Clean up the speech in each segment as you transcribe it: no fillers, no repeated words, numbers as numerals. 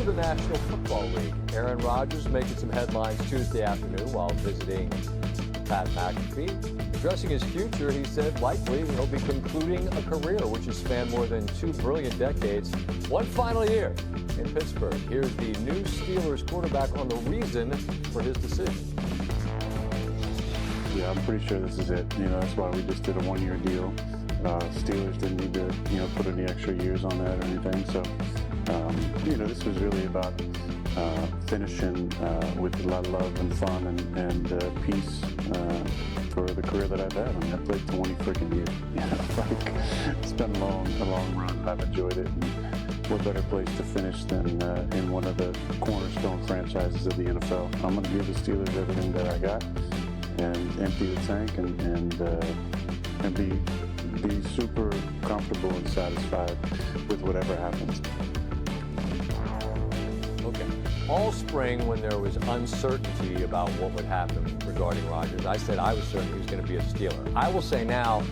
the National Football League. Aaron Rodgers making some headlines Tuesday afternoon while visiting Pat McAfee. Addressing his future, he said likely he'll be concluding a career which has spanned more than 2 brilliant decades. One final year in Pittsburgh. Here's the new Steelers quarterback on the reason for his decision. Yeah, I'm pretty sure this is it. That's why we just did a one-year deal. Steelers didn't need to, put any extra years on that or anything. So, this was really about finishing with a lot of love and fun and peace for the career that I've had. I mean, I played 20 freaking years. It's been a long run. I've enjoyed it. And what better place to finish than in one of the cornerstone franchises of the NFL? I'm going to give the Steelers everything that I got and empty the tank and be super comfortable and satisfied with whatever happens. Okay. All spring, when there was uncertainty about what would happen regarding Rodgers, I said I was certain he was going to be a Steeler. I will say now,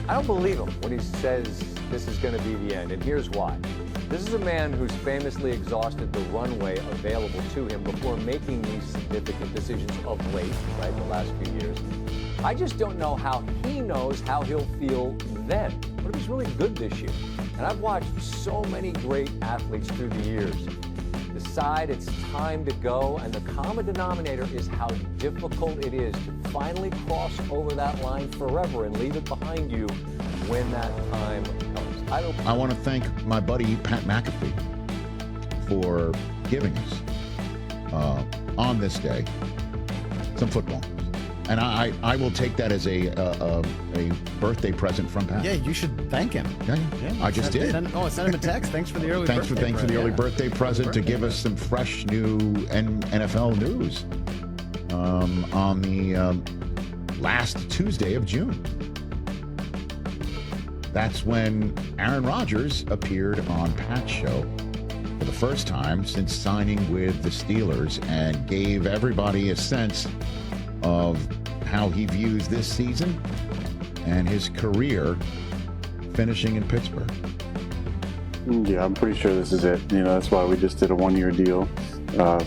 I don't believe him when he says this is going to be the end, and here's why. This is a man who's famously exhausted the runway available to him before making these significant decisions of late, right, the last few years. I just don't know how he knows how he'll feel then. What if he's really good this year? And I've watched so many great athletes through the years decide it's time to go, and the common denominator is how difficult it is to finally cross over that line forever and leave it behind you when that time comes. I want to thank my buddy Pat McAfee for giving us on this day some football. And I will take that as a birthday present from Pat. Yeah, you should thank him. Yeah, I just did. Send him a text. Thanks for the early Thanks birthday for the early birthday present to give us some fresh new NFL news on the last Tuesday of June. That's when Aaron Rodgers appeared on Pat's show for the first time since signing with the Steelers and gave everybody a sense of how he views this season and his career finishing in Pittsburgh. Yeah, I'm pretty sure this is it. That's why we just did a one-year deal.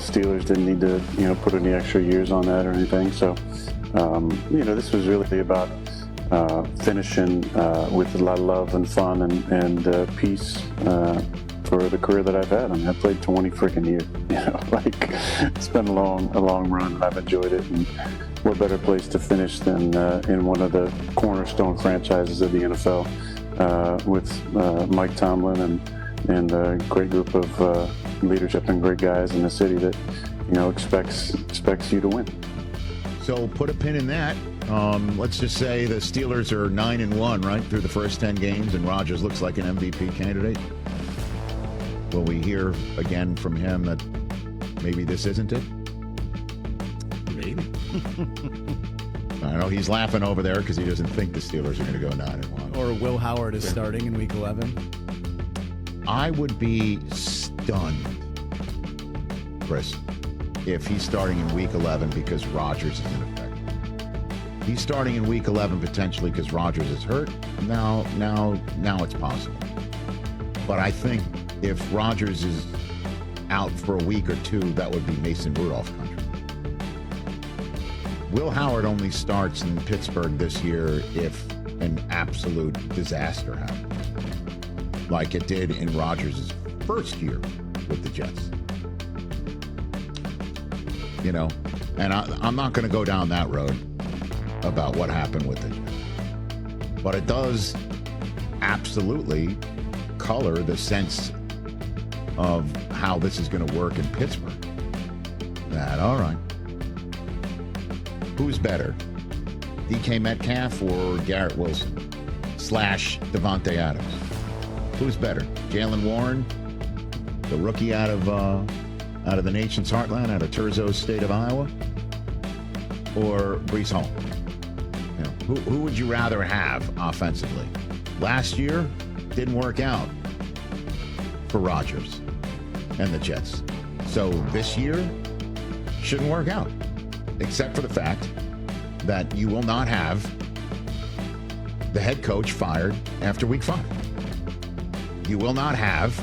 Steelers didn't need to, put any extra years on that or anything. So, this was really about finishing with a lot of love and fun and peace for the career that I've had. I mean, I played 20 freaking years. It's been a long run. I've enjoyed it. And what better place to finish than in one of the cornerstone franchises of the NFL with Mike Tomlin and a great group of leadership and great guys in the city that expects you to win. So put a pin in that. Let's just say the Steelers are 9-1 right through the first 10 games, and Rodgers looks like an MVP candidate. Will we hear again from him that maybe this isn't it? Maybe. I know he's laughing over there because he doesn't think the Steelers are going to go 9-1. Or Will Howard is starting in Week 11. I would be stunned, Chris, if he's starting in Week 11 because Rodgers is in effect. He's starting in Week 11 potentially because Rodgers is hurt. Now it's possible. But I think if Rodgers is out for a week or two, that would be Mason Rudolph country. Will Howard only starts in Pittsburgh this year if an absolute disaster happens, like it did in Rodgers' first year with the Jets. And I'm not going to go down that road about what happened with it. But it does absolutely color the sense of how this is going to work in Pittsburgh. All right. Who's better, DK Metcalf or Garrett Wilson / Devontae Adams? Who's better, Jaylen Warren, the rookie out of the nation's heartland, out of Terzo's state of Iowa, or Breece Hall? Who would you rather have offensively? Last year didn't work out for Rodgers and the Jets. So this year shouldn't work out, except for the fact that you will not have the head coach fired after Week 5. You will not have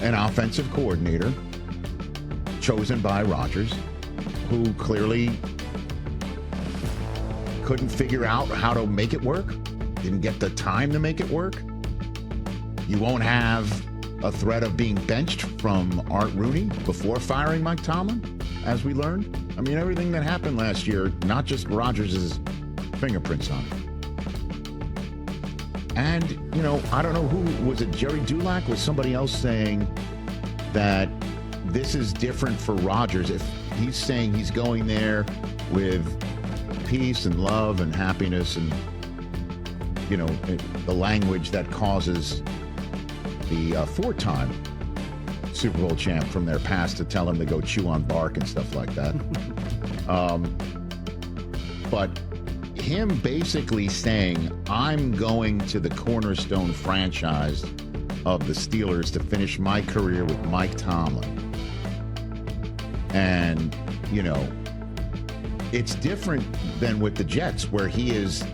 an offensive coordinator chosen by Rodgers, who clearly couldn't figure out how to make it work, didn't get the time to make it work. You won't have a threat of being benched from Art Rooney before firing Mike Tomlin, as we learned. I mean, everything that happened last year, not just Rodgers' fingerprints on it. And, you know, I don't know who, was it Jerry Dulac? Was somebody else saying that this is different for Rodgers if he's saying he's going there with peace and love and happiness and, you know, the language that causes the four-time Super Bowl champ from their past to tell him to go chew on bark and stuff like that. But him basically saying, I'm going to the cornerstone franchise of the Steelers to finish my career with Mike Tomlin. And, you know, it's different than with the Jets, where he is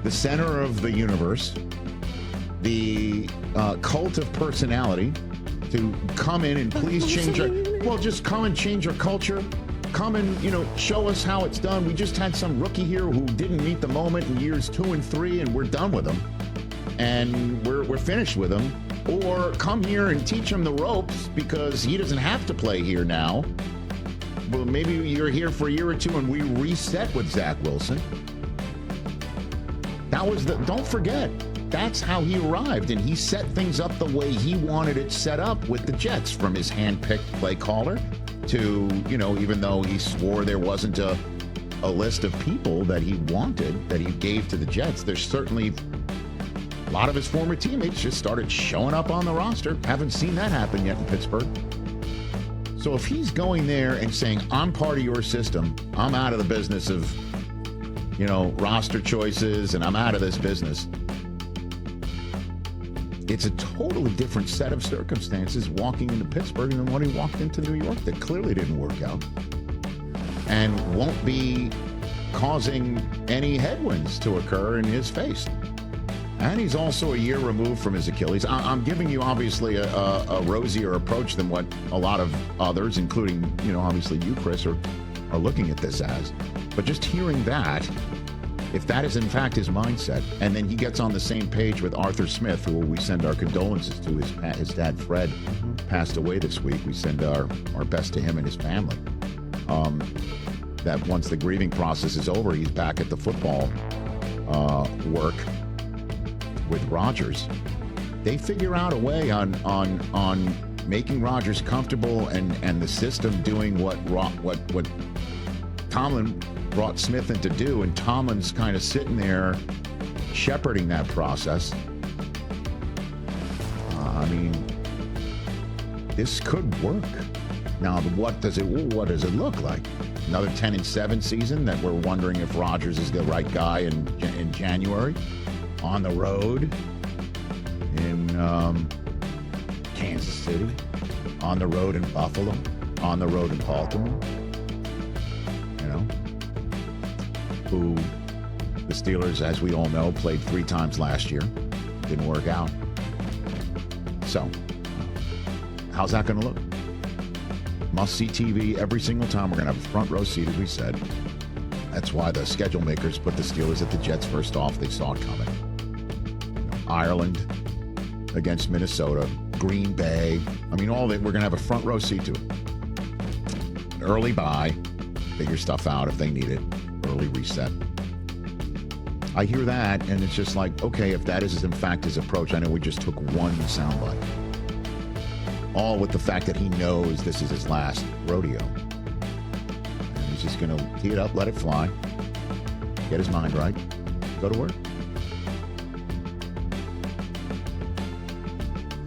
the center of the universe, the cult of personality, to come in and please change our, well, just come and change our culture. Come and, you know, show us how it's done. We just had some rookie here who didn't meet the moment in years 2 and 3, and we're done with him. And we're finished with him. Or come here and teach him the ropes because he doesn't have to play here now. Well, maybe you're here for a year or two and we reset with Zach Wilson. That was don't forget, that's how he arrived, and he set things up the way he wanted it set up with the Jets, from his hand-picked play caller to, you know, even though he swore there wasn't a list of people that he wanted, that he gave to the Jets, there's certainly a lot of his former teammates just started showing up on the roster. Haven't seen that happen yet in Pittsburgh. So if he's going there and saying, I'm part of your system, I'm out of the business of, you know, roster choices, and I'm out of this business, it's a totally different set of circumstances walking into Pittsburgh than when he walked into New York that clearly didn't work out and won't be causing any headwinds to occur in his face. And he's also a year removed from his Achilles. I'm giving you, obviously, a rosier approach than what a lot of others, including, you know, obviously you, Chris, are looking at this as. But just hearing that, if that is in fact his mindset, and then he gets on the same page with Arthur Smith, who we send our condolences to, his dad Fred passed away this week. We send our best to him and his family. That once the grieving process is over, he's back at the football work with Rodgers. They figure out a way on making Rodgers comfortable and the system doing what Tomlin brought Smith in to do, and Tomlin's kind of sitting there shepherding that process. I mean, this could work. Now, what does it look like? Another 10-7 season that we're wondering if Rodgers is the right guy in January, on the road in Kansas City, on the road in Buffalo, on the road in Baltimore. You know, who the Steelers, as we all know, played 3 times last year. Didn't work out. So, how's that going to look? Must-see TV every single time. We're going to have a front row seat, as we said. That's why the schedule makers put the Steelers at the Jets first off. They saw it coming. Ireland against Minnesota, Green Bay. I mean, all that. We're going to have a front row seat to it. An early bye, figure stuff out if they need it. Early reset. I hear that, and it's just like, okay, if that is in fact his approach, I know we just took one soundbite. All with the fact that he knows this is his last rodeo. And he's just going to tee it up, let it fly, get his mind right, go to work.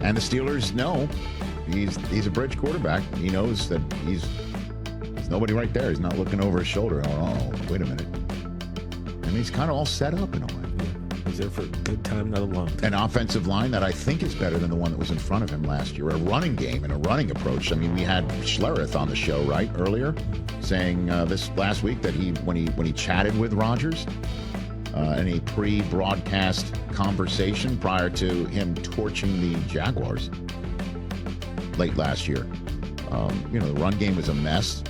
And the Steelers know he's a bridge quarterback. He knows that there's nobody right there. He's not looking over his shoulder. Oh, wait a minute. I mean, he's kind of all set up in a way. He's there for a good time, not a long time. An offensive line that I think is better than the one that was in front of him last year. A running game and a running approach. I mean, we had Schlereth on the show, right, earlier, saying this last week that when he chatted with Rodgers in a pre-broadcast conversation prior to him torching the Jaguars, late last year. The run game was a mess.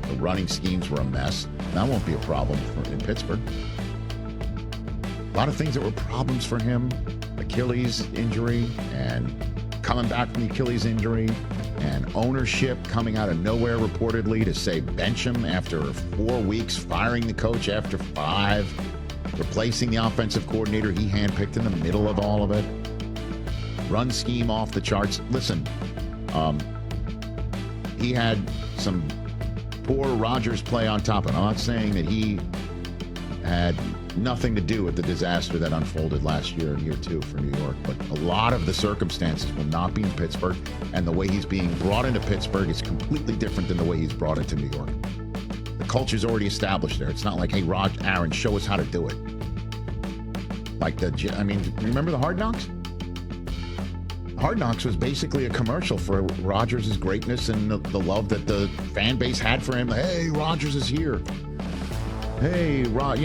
The running schemes were a mess. That won't be a problem in Pittsburgh. A lot of things that were problems for him. Achilles injury and coming back from the Achilles injury and ownership coming out of nowhere reportedly to say bench him after 4 weeks, firing the coach after 5, replacing the offensive coordinator he handpicked in the middle of all of it. Run scheme off the charts. Listen, he had some poor Rodgers play on top of it. I'm not saying that he had nothing to do with the disaster that unfolded last year in year 2 for New York, but a lot of the circumstances will not be in Pittsburgh, and the way he's being brought into Pittsburgh is completely different than the way he's brought into New York. The culture's already established there. It's not like, hey, Aaron, show us how to do it. Remember the Hard Knocks? Hard Knocks was basically a commercial for Rodgers' greatness and the love that the fan base had for him. Hey, Rodgers is here. Hey, right?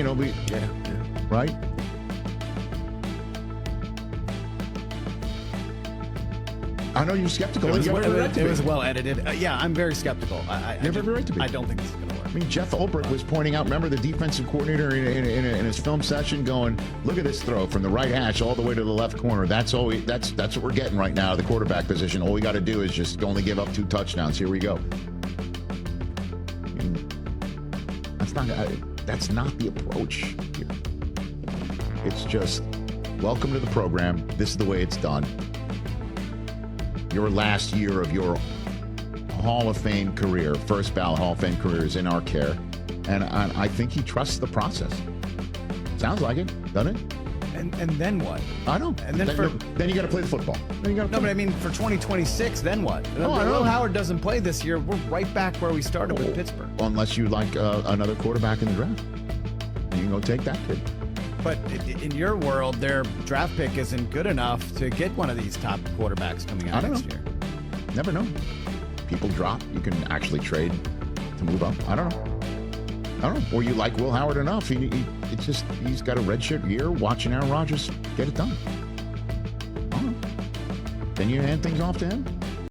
I know you're skeptical. It was well edited. I'm very skeptical. You have every right to be. I don't think this is going to work. I mean, Jeff Ulbrich was pointing out, remember the defensive coordinator in his film session going, look at this throw from the right hash all the way to the left corner. That's what we're getting right now, the quarterback position. All we got to do is just only give up 2 touchdowns. Here we go. I mean, that's not the approach here. It's just, welcome to the program. This is the way it's done. Your last year of your Hall of Fame career, first ballot Hall of Fame career, is in our care. And I think he trusts the process. Sounds like it, doesn't it? And then what? I know. And then you got to play the football. But I mean, for 2026, then what? No, I Will know. Howard doesn't play this year. We're right back where we started with Pittsburgh. Unless you like another quarterback in the draft. You can go take that kid. But in your world, their draft pick isn't good enough to get one of these top quarterbacks coming out next year. Never know. People drop. You can actually trade to move up. I don't know. Or you like Will Howard enough. He's got a redshirt year watching Aaron Rodgers get it done. I don't know. Then you hand things off to him.